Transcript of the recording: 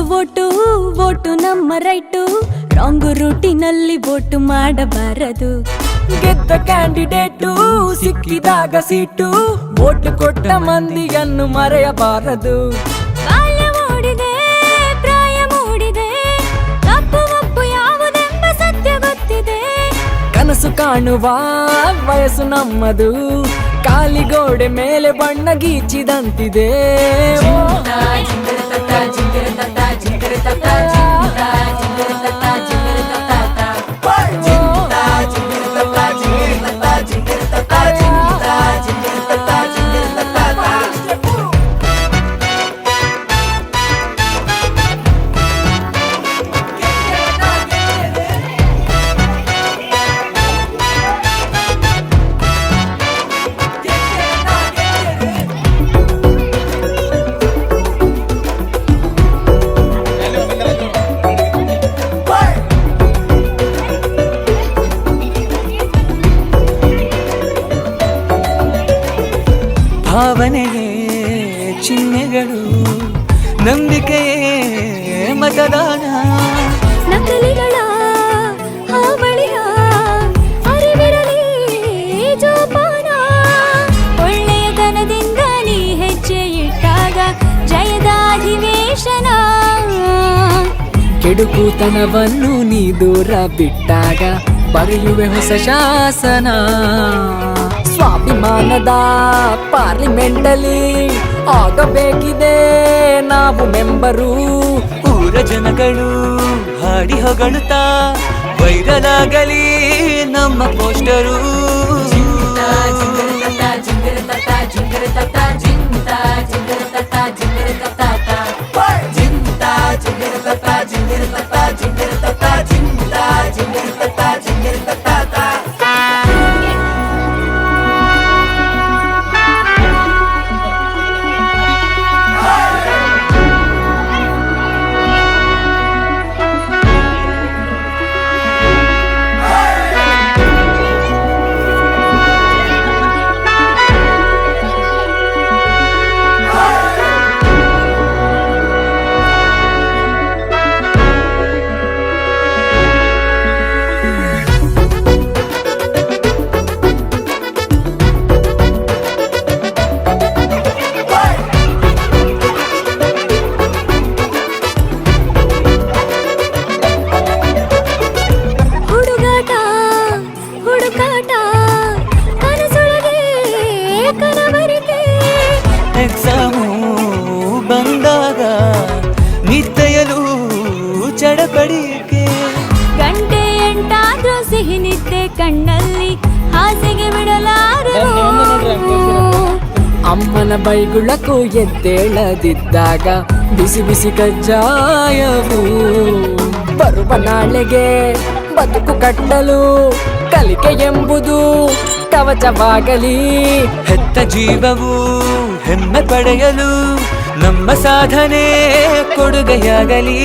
Vote vote ನಮ್ಮ right, wrong ರೂಟಿನಲ್ಲಿ vote ಮಾಡಬಾರದು. ಗೆದ್ದ ಕ್ಯಾಂಡಿಡೇಟು ಸಿಕ್ಕಿದಾಗ ಸೀಟು, ವೋಟ್ ಕೊಟ್ಟ ಮಂದಿಯನ್ನು ಮರೆಯಬಾರದು. ಬಾಲ್ಯ ಮೂಡಿದೆ, ಪ್ರಾಯ ಮೂಡಿದೆ, ತಪ್ಪು ಒಪ್ಪು ಯಾವುದೆಂಬ ಸತ್ಯ ಗೊತ್ತಿದೆ. ಕನಸು ಕಾಣುವ ವಯಸ್ಸು ನಮ್ಮದು, ಕಾಲಿಗೋಡೆ ಮೇಲೆ ಬಣ್ಣ ಗೀಚಿದಂತಿದೆ. ಭಾವನೆಯೇ ಚಿಹ್ನೆಗಳು, ನಂಬಿಕೆಯೇ ಮತದಾನ. ನಕಲಿಗಳ ಹಾವಳಿಯ ಅರಿವಿರಲಿ ಜೋಪಾನ. ಒಳ್ಳೆಯತನದಿಂದ ನೀ ಹೆಜ್ಜೆ ಇಟ್ಟಾಗ ಜಯದ ಅಧಿವೇಶನ. ಕೆಡುಕುತನವನ್ನು ನೀ ದೂರ ಬಿಟ್ಟಾಗ ಬರೆಯುವೆ ಹೊಸ ಶಾಸನ. ಸ್ವಾಭಿಮಾನದ ಪಾರ್ಲಿಮೆಂಟಲ್ಲಿ ಆಗಬೇಕಿದೆ ನಾವು ಮೆಂಬರು. ಊರ ಜನಗಳು ಹಾಡಿ ಹೊಗಳುತ್ತಾ ವೈರಲ್ ಆಗಲಿ ನಮ್ಮ ಪೋಸ್ಟರು. ಎಕ್ಸಾಮು ಬಂದಾಗ ನಿತ್ತೆಯಲು ಚಡಪಡಿಕೆ. ಗಂಟೆ ಎಂಟಾದ್ರೂ ಸಿಹಿ ನಿದ್ದೆ ಕಣ್ಣಲ್ಲಿ ಹಾಸಿಗೆ ಬಿಡಲಾರದು. ಅಮ್ಮನ ಬೈಗುಳಕ್ಕೂ ಎದ್ದೇಳದಿದ್ದಾಗ ಬಿಸಿ ಬಿಸಿ ಕಜ್ಜಾಯವು. ಬರುವ ನಾಳೆಗೆ ಬದುಕು ಕಟ್ಟಲು ಕಲಿಕೆ ಎಂಬುದು ಕವಚವಾಗಲಿ. ಹೆತ್ತ ಜೀವವು ಹೆಮ್ಮೆ ಪಡೆಯಲು ನಮ್ಮ ಸಾಧನೆ ಕೊಡುಗೆಯಾಗಲಿ.